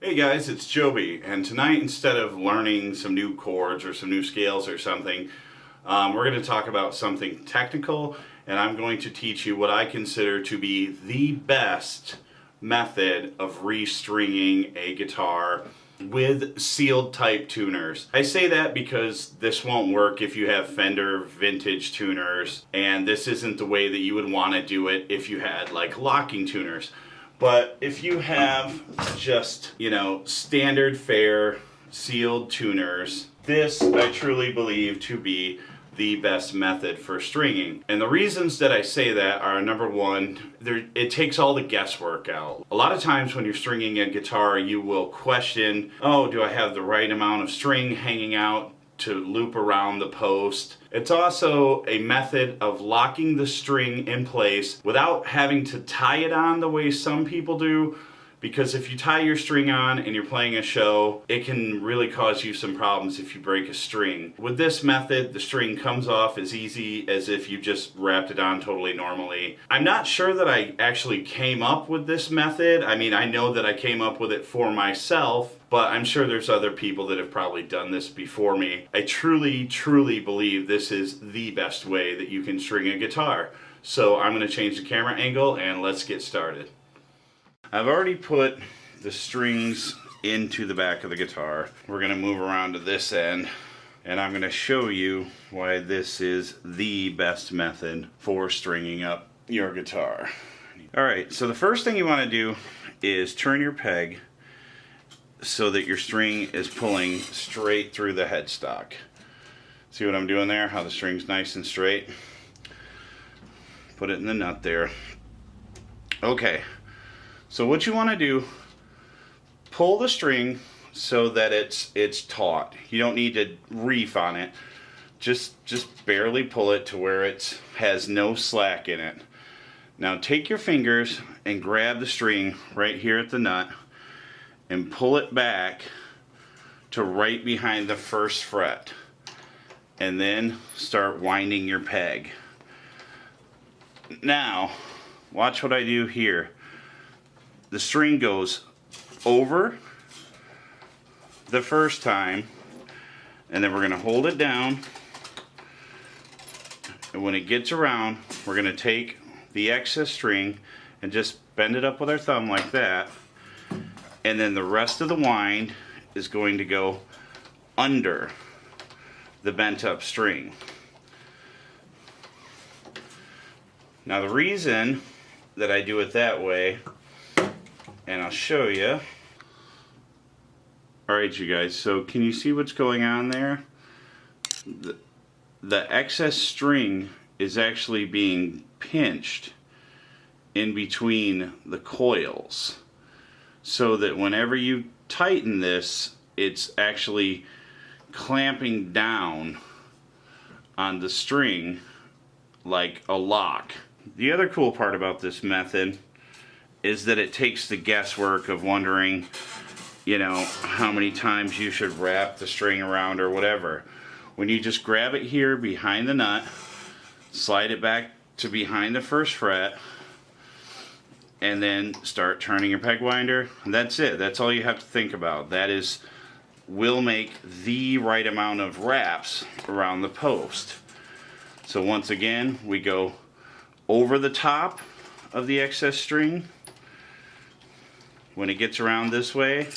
Hey guys, it's Joby, and tonight instead of learning some new chords or some new scales or something, we're going to talk about something technical, and I'm going to teach you what I consider to be the best method of restringing a guitar with sealed type tuners. I say that because this won't work if you have Fender vintage tuners, and this isn't the way that you would want to do it if you had like locking tuners. But if you have just, standard fare sealed tuners, this I truly believe to be the best method for stringing. And the reasons that I say that are, number one, it takes all the guesswork out. A lot of times when you're stringing a guitar, you will question, oh, do I have the right amount of string hanging out to loop around the post? It's also a method of locking the string in place without having to tie it on the way some people do, because if you tie your string on and you're playing a show, it can really cause you some problems if you break a string. With this method, the string comes off as easy as if you just wrapped it on totally normally. I'm not sure that I actually came up with this method. I mean, I know that I came up with it for myself, but I'm sure there's other people that have probably done this before me. I truly, truly believe this is the best way that you can string a guitar. So I'm going to change the camera angle and let's get started. I've already put the strings into the back of the guitar. We're going to move around to this end, and I'm going to show you why this is the best method for stringing up your guitar. Alright, so the first thing you want to do is turn your peg so that your string is pulling straight through the headstock. See what I'm doing there? How the string's nice and straight? Put it in the nut there. Okay. So what you want to do, pull the string so that it's taut. You don't need to reef on it. Just barely pull it to where it has no slack in it. Now take your fingers and grab the string right here at the nut and pull it back to right behind the first fret. And then start winding your peg. Now, watch what I do here. The string goes over the first time, and then we're going to hold it down, and when it gets around, we're going to take the excess string and just bend it up with our thumb like that, and then the rest of the wind is going to go under the bent up string. Now the reason that I do it that way, and I'll show you. Alright you guys, so can you see what's going on there? The excess string is actually being pinched in between the coils, so that whenever you tighten this, it's actually clamping down on the string like a lock. The other cool part about this method is that it takes the guesswork of wondering, how many times you should wrap the string around or whatever. When you just grab it here behind the nut, slide it back to behind the first fret, and then start turning your peg winder, that's it. That's all you have to think about. That will make the right amount of wraps around the post. So once again, we go over the top of the excess string. When it gets around this way,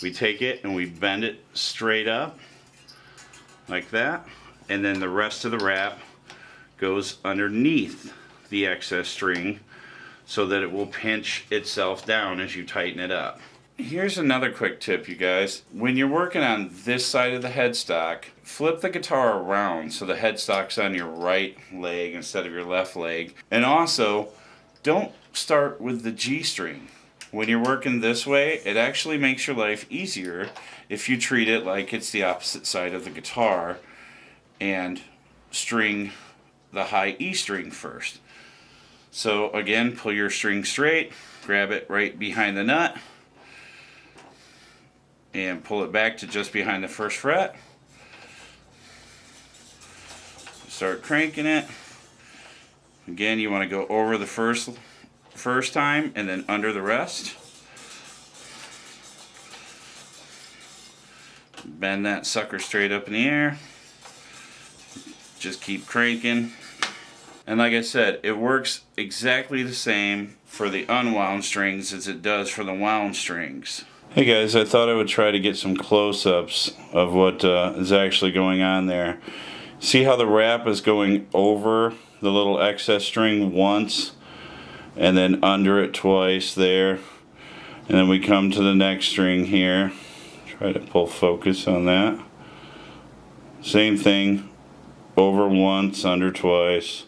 we take it and we bend it straight up like that, and then the rest of the wrap goes underneath the excess string so that it will pinch itself down as you tighten it up. Here's another quick tip, you guys. When you're working on this side of the headstock, flip the guitar around so the headstock's on your right leg instead of your left leg. And also, don't start with the G string. When you're working this way, it actually makes your life easier if you treat it like it's the opposite side of the guitar and string the high E string first. So again, pull your string straight, grab it right behind the nut, and pull it back to just behind the first fret. Start cranking it. Again, you want to go over the first time and then under the rest. bend that sucker straight up in the air. Just keep cranking. And like I said, it works exactly the same for the unwound strings as it does for the wound strings. Hey guys, I thought I would try to get some close-ups of what is actually going on there. See how the wrap is going over the little excess string once and then under it twice there. And then we come to the next string here. Try to pull focus on that. Same thing, over once, under twice.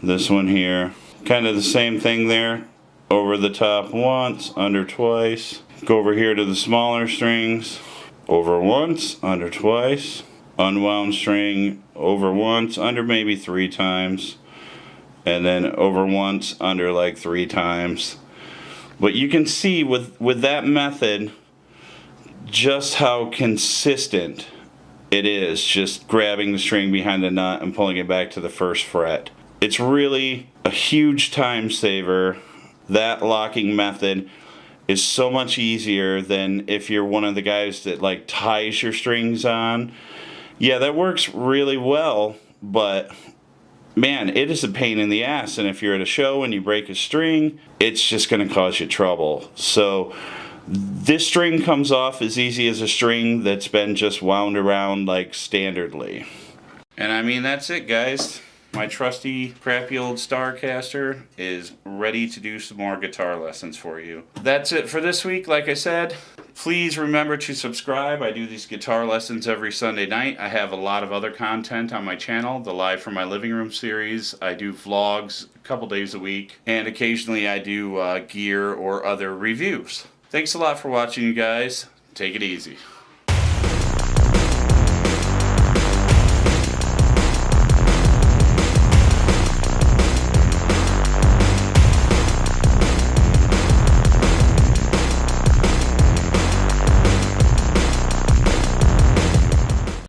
This one here, kind of the same thing there. Over the top once, under twice. Go over here to the smaller strings. Over once, under twice. Unwound string, over once, under maybe 3 times. And then over once, under like 3 times. But you can see with that method just how consistent it is, just grabbing the string behind the nut and pulling it back to the first fret. It's really a huge time saver. That locking method is so much easier than if you're one of the guys that like ties your strings on. Yeah, that works really well, but man, it is a pain in the ass, and if you're at a show and you break a string, it's just going to cause you trouble. So this string comes off as easy as a string that's been just wound around like standardly. And I mean, that's it, guys. My trusty, crappy old Starcaster is ready to do some more guitar lessons for you. That's it for this week. Like I said, please remember to subscribe. I do these guitar lessons every Sunday night. I have a lot of other content on my channel. The Live from My Living Room series. I do vlogs a couple days a week. And occasionally I do gear or other reviews. Thanks a lot for watching, you guys. Take it easy.